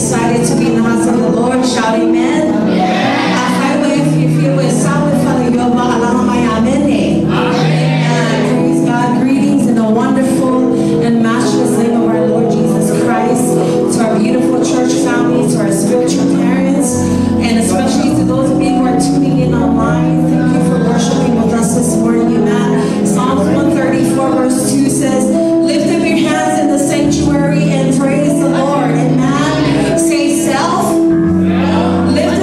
excited to be in the house of the Lord. Shout amen. Highway, if you feel it, solid Father Yoba, Malamalama. And praise God. Greetings in the wonderful and matchless name of our Lord Jesus Christ. To our beautiful church family, to our spiritual parents, and especially to those of you who are tuning in online. Thank you for worshiping with us this morning. Amen. Psalms 134 verse 2 says, lift up your hands in the sanctuary and praise the Lord. Amen. Say self. Lift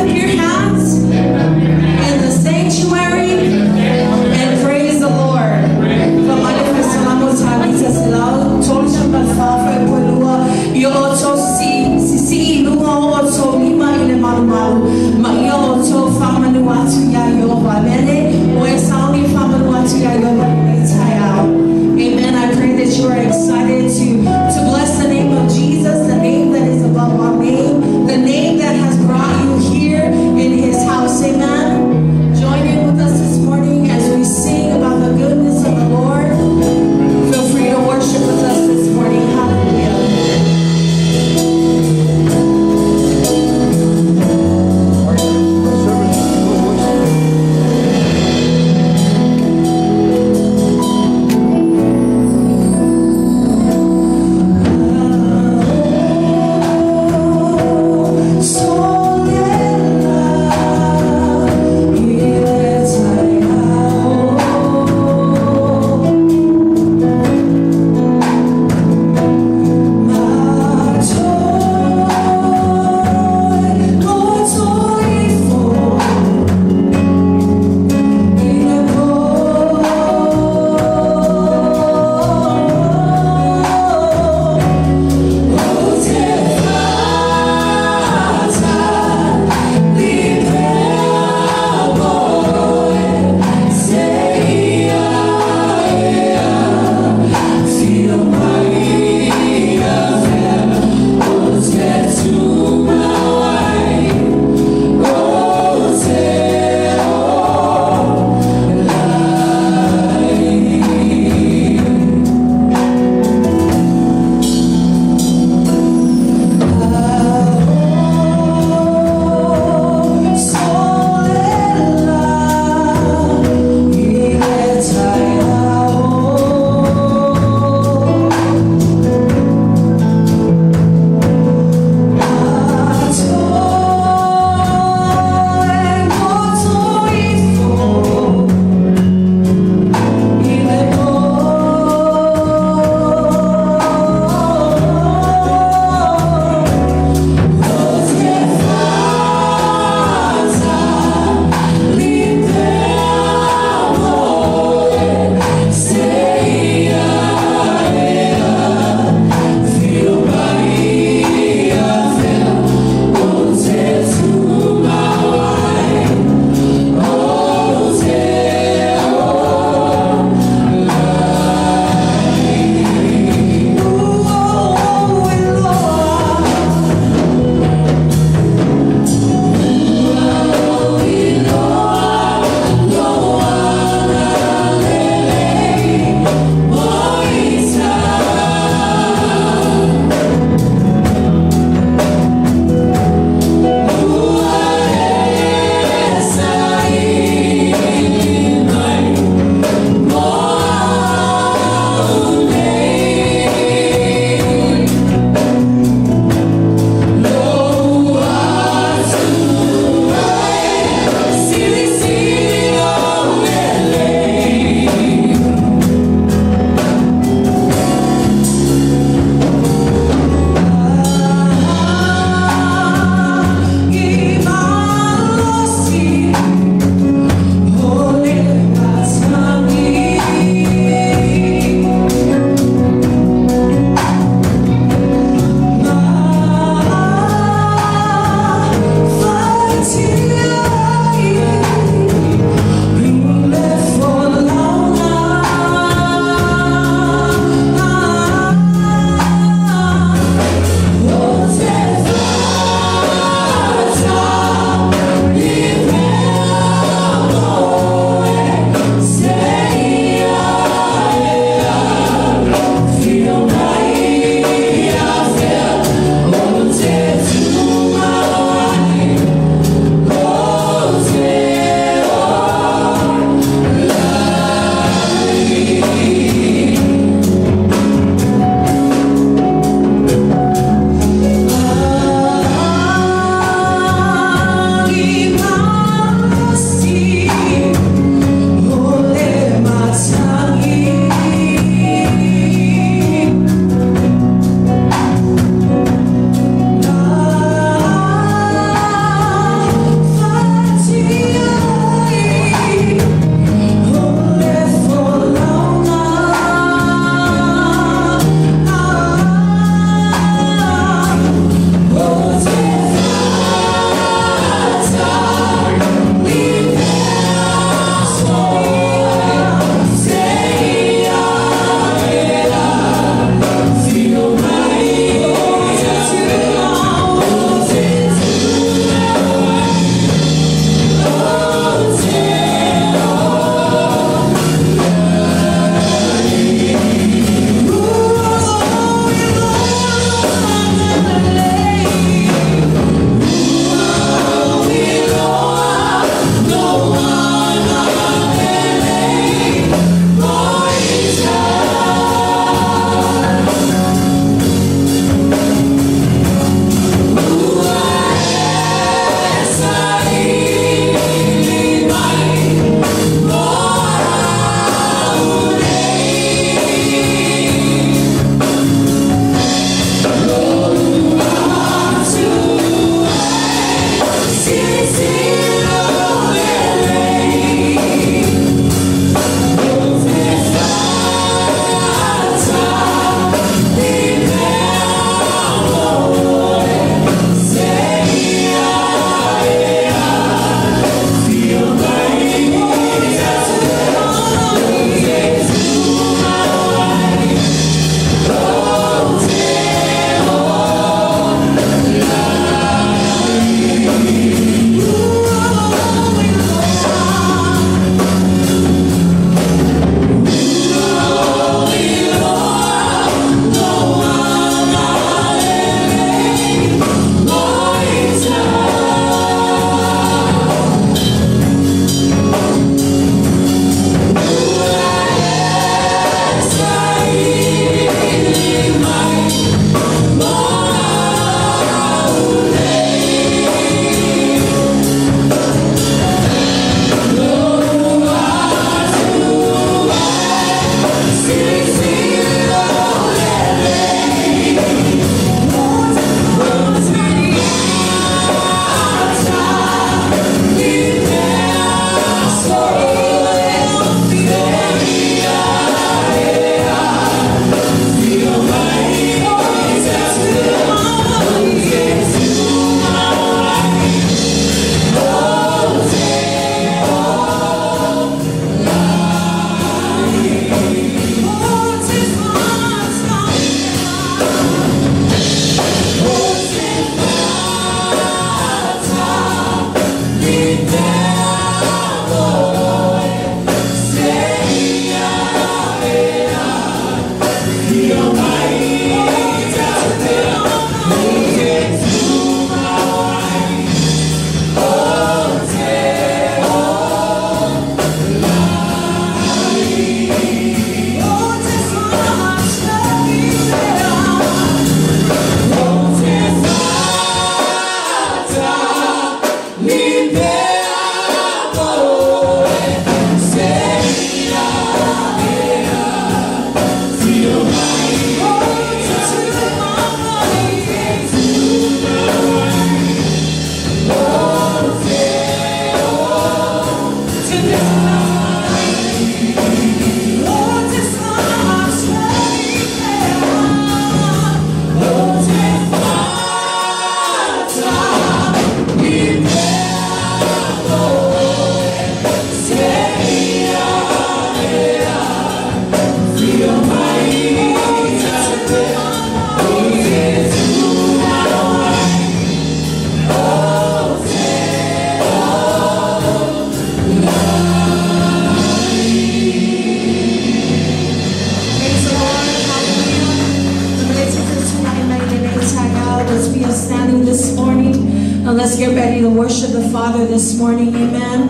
Now let's get ready to worship the Father this morning, amen.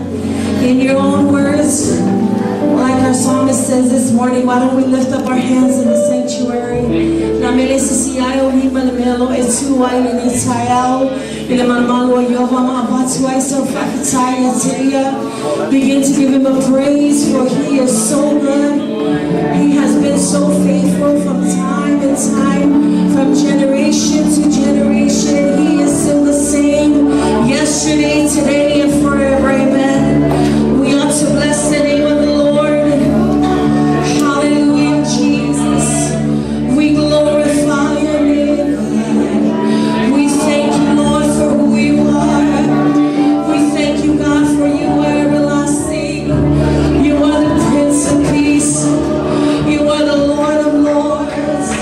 In your own words, like our psalmist says this morning, why don't we lift up our hands in the sanctuary? Begin to give him a praise, for he is so good. He has been so faithful from time to time, from generation to generation. He is still the same, yesterday, today, and forever. Amen. We ought to bless the name of the Lord. Hallelujah, Jesus. We glorify your name. We thank you, Lord, for who you are. We thank you, God, for you are everlasting. You are the Prince of Peace. You are the Lord of Lords.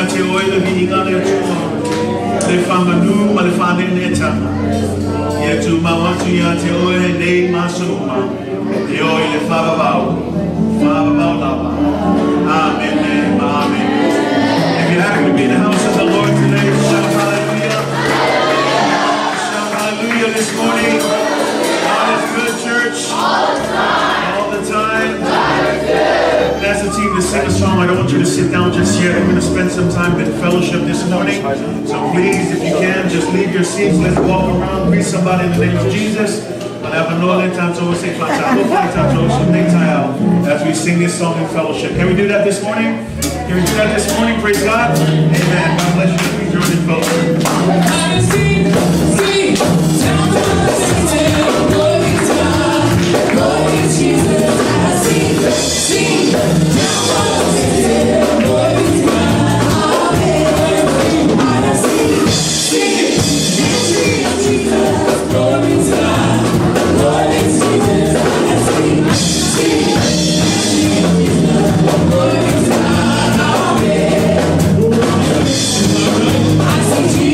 ia te oile vi inga le atua. Le whamanu ma le whanene tama. Ia tu mawatu ia te oile nei masunuma. Te oile whababau. Whababau lava. Amen. Amen. If you're happy to be in the house of the Lord today, shout hallelujah. Shout hallelujah this morning. God is good, church. All the time. Ask the team to sing a song. I don't want you to sit down just yet. We're going to spend some time in fellowship this morning. So please, if you can, just leave your seats. Let's walk around. Greet somebody in the name of Jesus. As we sing this song in fellowship. Can we do that this morning? Can we do that this morning? Praise God. Amen. God bless you. Please join in fellowship. I see Jesus.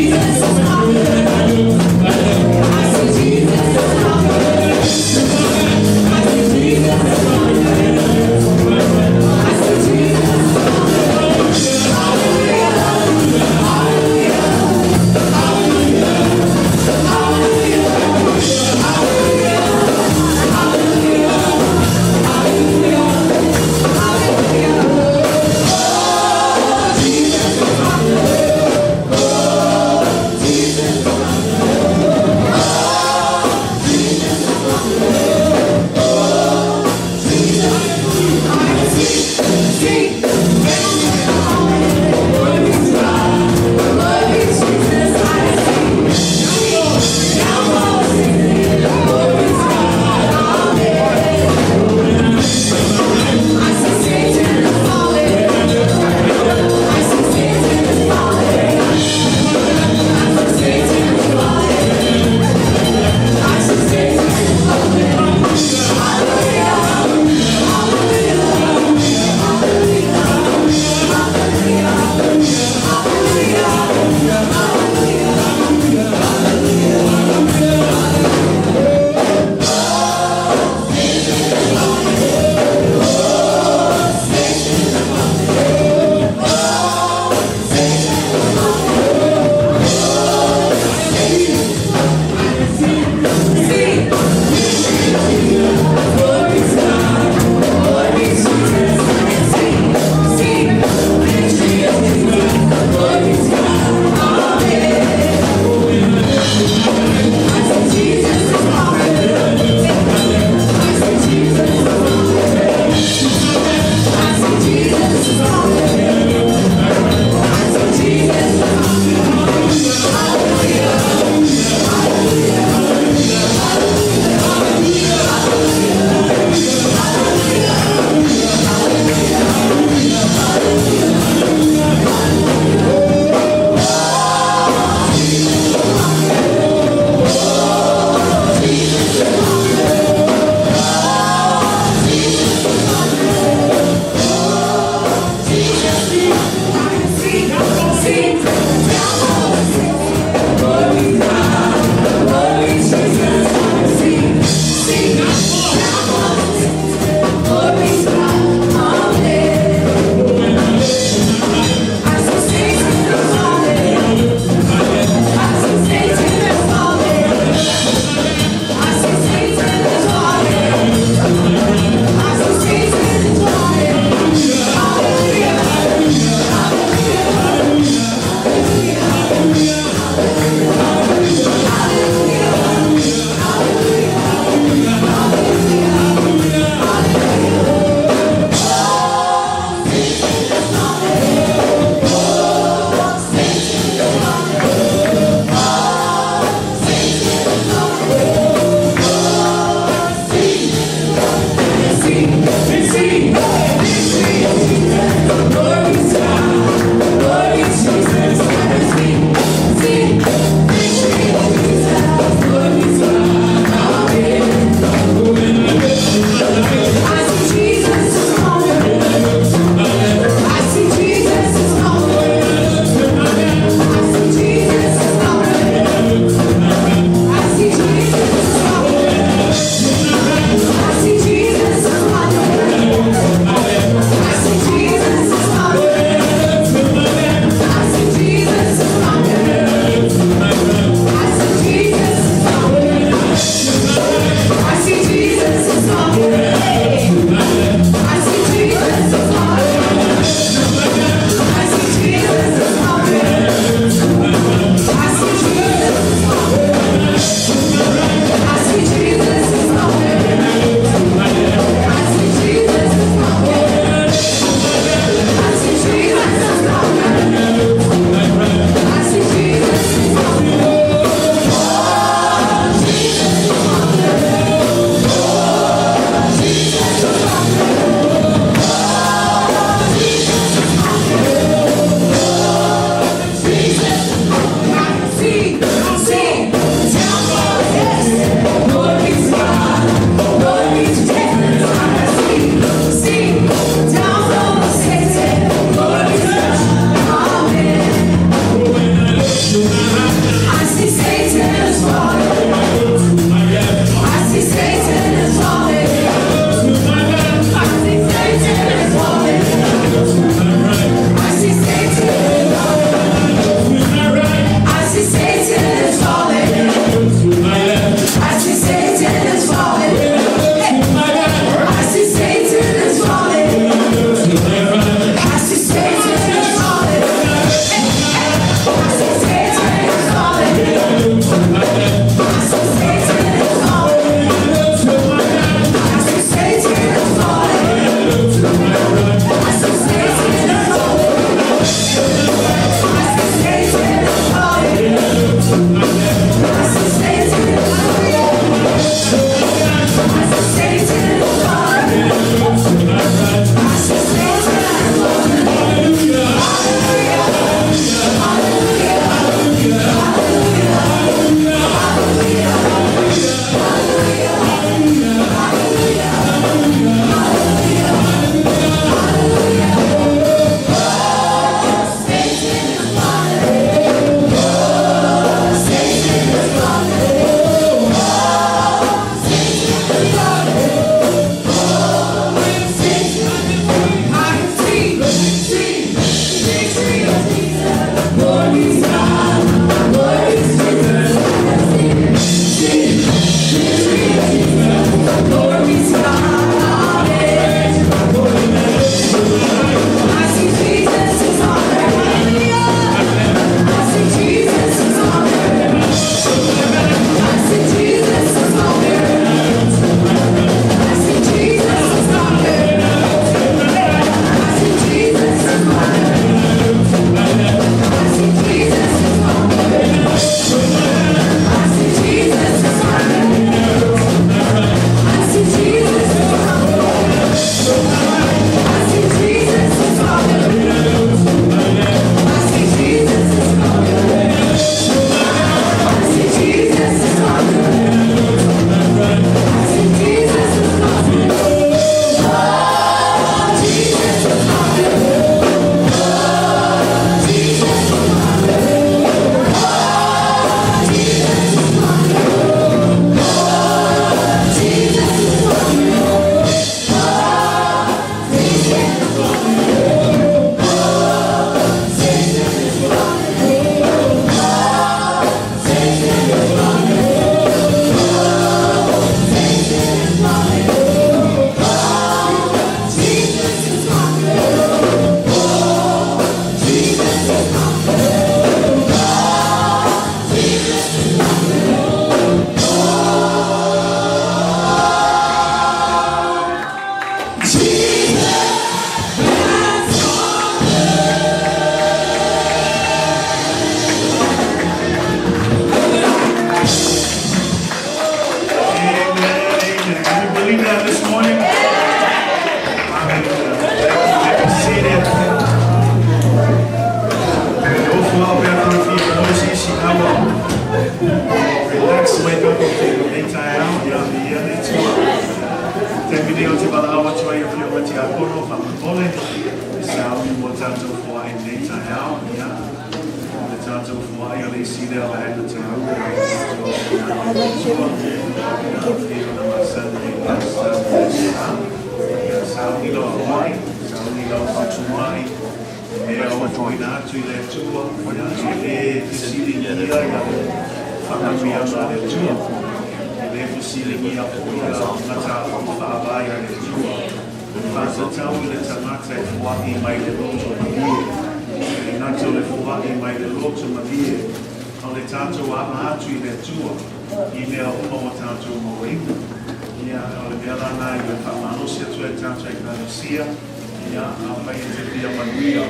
wake up to the time, yeah, the year they termine o te wala awa tua ia whio mati a kono whamapole. Sao ni mo tātou fua e nei tai au, ia. Le tātou fua ia le si lea la hena te hau. Ia na masana e lasta le sao ni loa mai, sao ni loa whatu mai. E awa toina atu I le tua, ia e fisili ia ia whamamia na le tua. Le fusilingi a puia Mataupu whaavai a le tua. Whātatau I le tangata e fuaki mai le loto mavie. E nato le fuaki mai le loto mavie. O le tātou ama atu I le tua. I mea uma o tātou moringa. Ia o le mea lana I le whamanosi atu e tātou e kanosia. Ia a whai e te pia manuia.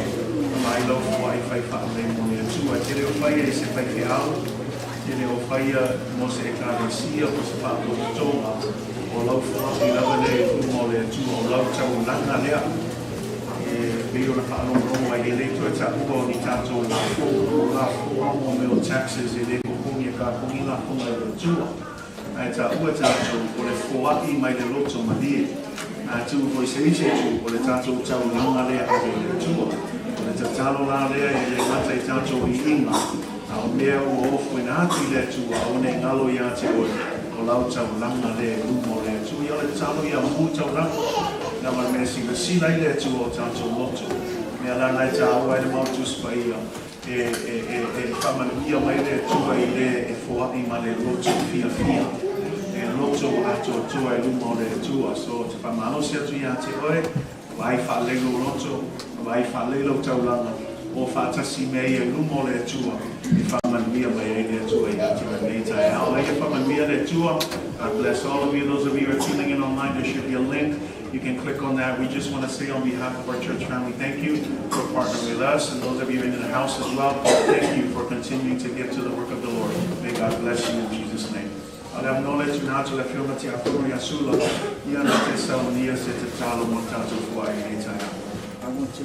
Mai lau fuai whai whaale mo le tua. Te reo whai e se whai ke au. Ele o whaia mo se ekaresia o se Faapotoina o lau whaati lawa le mo le tua o lau tau langa lea. E peo na whaanongongo ai ele tue tāpua o ni tātou la fōa mo meo taxes e le kukungi a ka kungi la kunga le tua. Ai tāpua tātou o le whaati mai le loto mavie. A tu voi se ise tu o le tātou tau langa lea a le tua. O le tatalo la lea e le mata I tātou I inga. A o mea ua ofu ina atu I le tua o ne ngalo I ate oi o lau tau langa le umo le tua. I ole talo I a mu tau langa. Na ma mea si sila I le tua o tātou loto. Mea lana I tā awa I le mautus pa ia. E whamanuia mai le tua I le e fuaki ma le loto fia fia. E loto Atoatoa e lumo le tua. So te whamanosi atu I ate oi. Vai whalelo loto. Vai whalelo tau langa. O whātasi mei e lumo le tua. I whamanuia mai e le tua I ati mai nei tai au. E whamanuia le tua. God bless all of you. Those of you who are tuning in online, there should be a link. You can click on that. We just want to say on behalf of our church family, thank you for partnering with us. And those of you in the house as well, thank you for continuing to give to the work of the Lord. May God bless you in Jesus' name. Alam knowledge na to le fiona ti Atua ya sula. Ia na te saunia se te talo mo tātou fuai nei tai au. I want to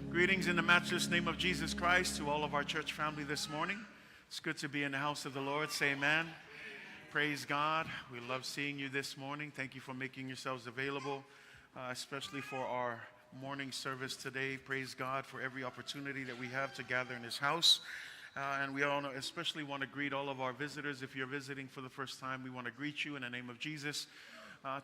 Greetings in the matchless name of Jesus Christ to all of our church family this morning. It's good to be in the house of the Lord. Say amen. Praise God. We love seeing you this morning. Thank you for making yourselves available, especially for our morning service today. Praise God for every opportunity that we have to gather in His house. And we all especially want to greet all of our visitors. If you're visiting for the first time, we want to greet you in the name of Jesus.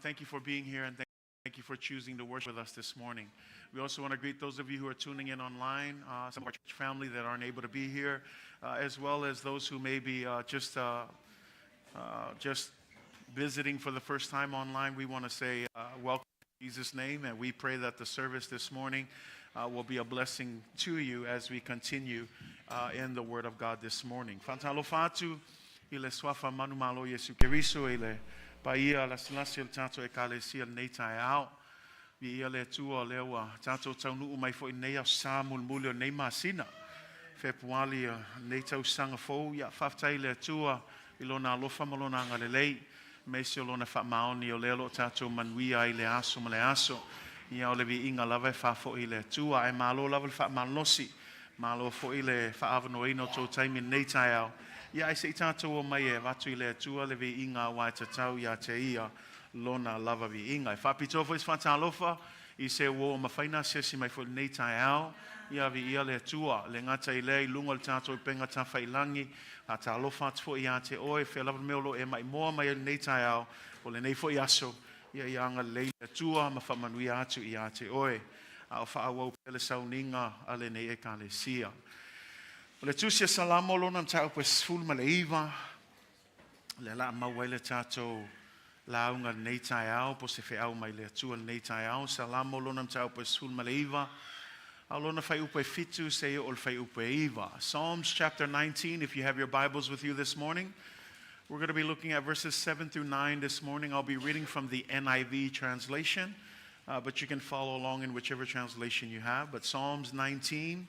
Thank you for being here, and thank you for choosing to worship with us this morning. We also want to greet those of you who are tuning in online, some of our church family that aren't able to be here, as well as those who may be just visiting for the first time online. We want to say welcome in Jesus' name, and we pray that the service this morning will be a blessing to you as we continue in the Word of God this morning. Fantalo fatu ile swafa manu malo Yesu Keriso ile paia la slasil tato e kalesia neita ao vi ile tua lewa tato taunu mai fo inea samul mulio nei masina februari neita usanga fo ya faftaile tua ilona lofa malona ngalelei mesio lona fa maoni o lelo tato manuia ile aso male aso ia ole vi inga lava fa fo ile tua e malo lava fa malosi malo fo ile fa avanoino to time in neita ao ia I say tato o mai e watu ile tua le vi inga wa tatau ya te ia lona lava vi inga. Faapotoina is fatalofa I se wo mawhaina sesi mai fo nei tai ao ia vi ia le tua le ngata I le lunga le tato penga ta whailangi a ta alofa tfo ia te oe whea lava meolo e mai moa mai nei tai ao o le nei fo i aso ia anga le tua ma whamanui atu ia te oe a o whaawau pele sauninga a le nei e ka le sia. O le tusia Salamo lona Mataupu sfulu ma le iwa le la mawai le tato launga nei tai ao po se wheau mai le atua nei tai ao Salamo lona Mataupu sfulu ma le iwa a lona whai upe fitu se o le whai upe iwa. Psalms chapter 19, if you have your Bibles with you this morning, we're going to be looking at verses 7 through 9 this morning. I'll be reading from the NIV translation, but you can follow along in whichever translation you have. But Psalms 19,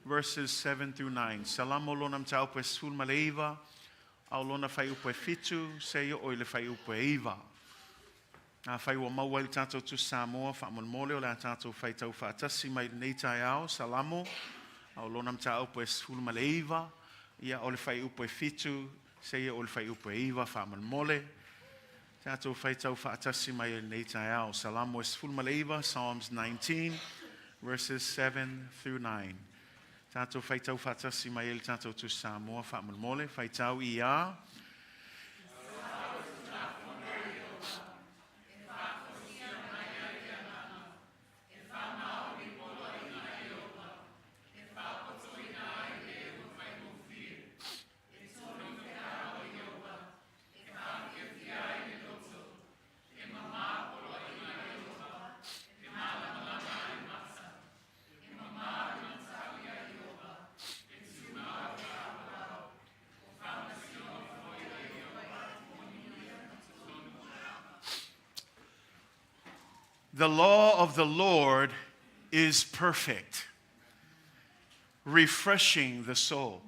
verses 7 through 9. Salamo lona Mataupu sfulu ma le iwa, au lona whai upe fitu, se o le whai upe iwa. A whai ua maua i tātou tu Samoa, whaamon o le tātou whai tau whaatasi mai nei tai ao, Salamo, au lona Mataupu sfulu ma le iwa, ia o le whai upe fitu, se o le whai upe iwa, whaamon mole, tātou whai tau whaatasi mai nei tai ao, Salamo sfulu ma le iwa, Psalms 19, verses 7 through 9. Tātou whai tau whaatasi mai ele tātou tu Samoa, whaamon mole, whai tau I a. The law of the Lord is perfect, refreshing the soul.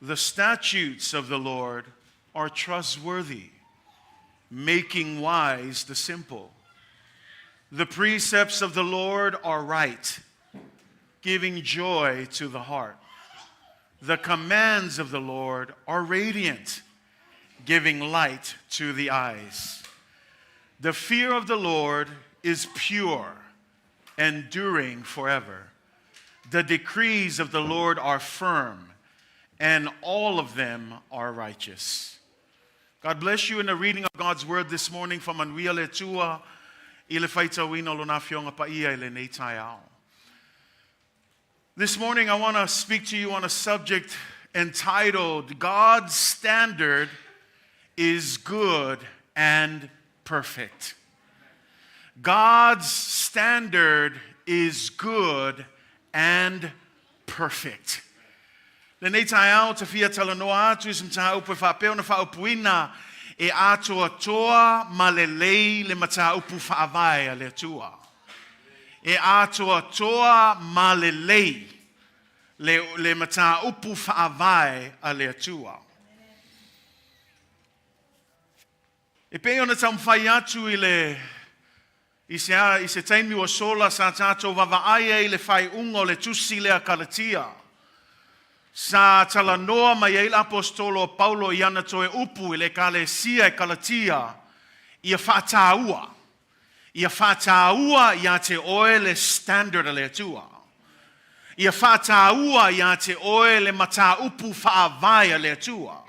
The statutes of the Lord are trustworthy, making wise the simple. The precepts of the Lord are right, giving joy to the heart. The commands of the Lord are radiant, giving light to the eyes. The fear of the Lord is pure, enduring forever. The decrees of the Lord are firm, and all of them are righteous. God bless you in the reading of God's word this morning from Anuia le tua I le whaitawina lona whionga paia I le nei tai ao. This morning I want to speak to you on a subject entitled God's Standard is Good and Perfect. God's standard is good and perfect. Le nei tai ao te fia talanoa atu is Mataupu whapeo na Faapotoina e Atoatoa ma Lelei le Mataupu whaavai le Atua. E Atoatoa ma Lelei le Mataupu whaavai le Atua. E pe ona tam whai atu I se taimi o sola sa tātou wawaaia I le whai ungo le tusi lea karatia. Sa tala noa mai e apostolo Paulo I ana toe upu I le kalesia e kalatia. Ia whātāua. Ia whātāua ia te oe le standard le tua. Ia whātāua ia te oe le mataupu whaavaia le tua.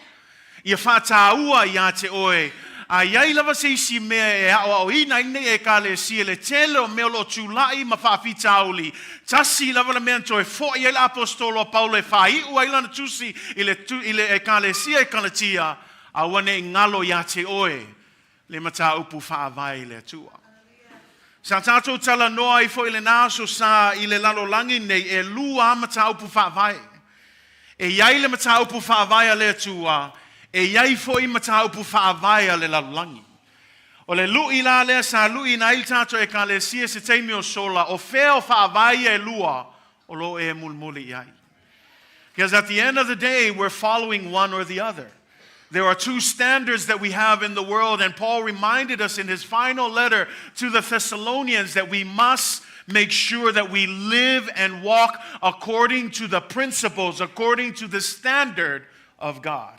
Ia whātāua ia te oe a iai lava se isi mea e ao ina ine e kalesia le tele o meo lo tūlai ma whawhitauli. Tasi lava la mea toe fo I le apostolo Paulo e whai ua ilana tusi I le e kalesia e kalatia a wane ngalo ia te oe le mataupu whaavai le tua. Sa tātou tala noa I fo I le naso sa I le lalolangi nei e lua mataupu whaavai. E iai le mataupu whaavai le tua e iai fo I mataupu whaavai le lalolangi. O le lui la lea sa lui na il tātou e kalesia se teimi o sola o feo whaavai e lua o lo e mulmuli iai. Because at the end of the day we're following one or the other. There are two standards that we have in the world, and Paul reminded us in his final letter to the Thessalonians that we must make sure that we live and walk according to the principles, according to the standard of God.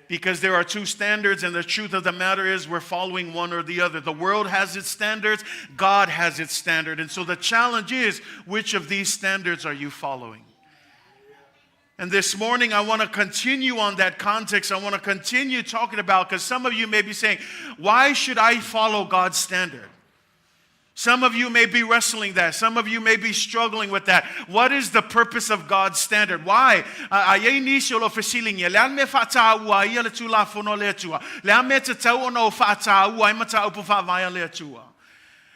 Because there are two standards, and the truth of the matter is we're following one or the other. The world has its standards, God has its standard. And so the challenge is, which of these standards are you following? And this morning, I want to continue on that context. I want to continue talking about, because some of you may be saying, why should I follow God's standard? Some of you may be wrestling that. Some of you may be struggling with that. What is the purpose of God's standard? Why? Ai ni se lo fesilinga. Le me fataua ia le tula fono le tua. Le me te tau no fataua ai mata upu fa vai le tua.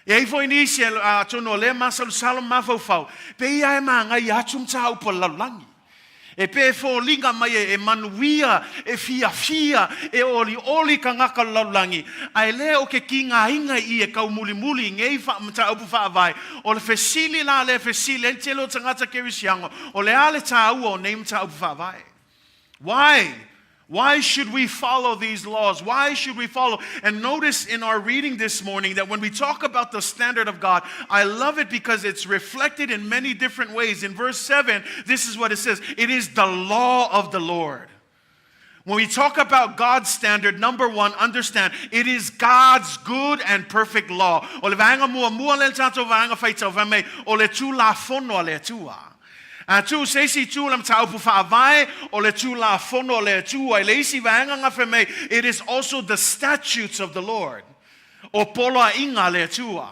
E foi ni se tono le masal salom mafofau. Pe ia manga ia tum tau po lalangi. E pe fo linga mai e manuia e fia e oli kangaka laulangi ai le o ke kinga inga I e kau muli ngei fa mata upu fa vai o le fesili la le fesili entelo tangata kerisiango o le ale tau o nei mata upu fa vai. Why should we follow these laws? Why should we follow? And notice in our reading this morning that when we talk about the standard of God, I love it because it's reflected in many different ways. In verse 7, this is what it says. It is the law of the Lord. When we talk about God's standard, number one, understand, it is God's good and perfect law. O le vaenga mua le tato vaenga faitau vame, o le tu la fono le tua. Tu seisi tu lam taupu whaavai o le tu la fono le tu ai leisi vaenga ngawheme. It is also the statutes of the Lord. O pola inga le tua.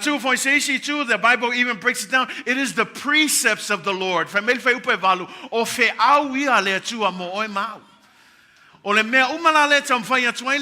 Tu foi seisi tu, the Bible even breaks it down. It is the precepts of the Lord. Whamele whai upe valu. O fe au ia le tua mo oi mau. O le mea umala le tam whai atuai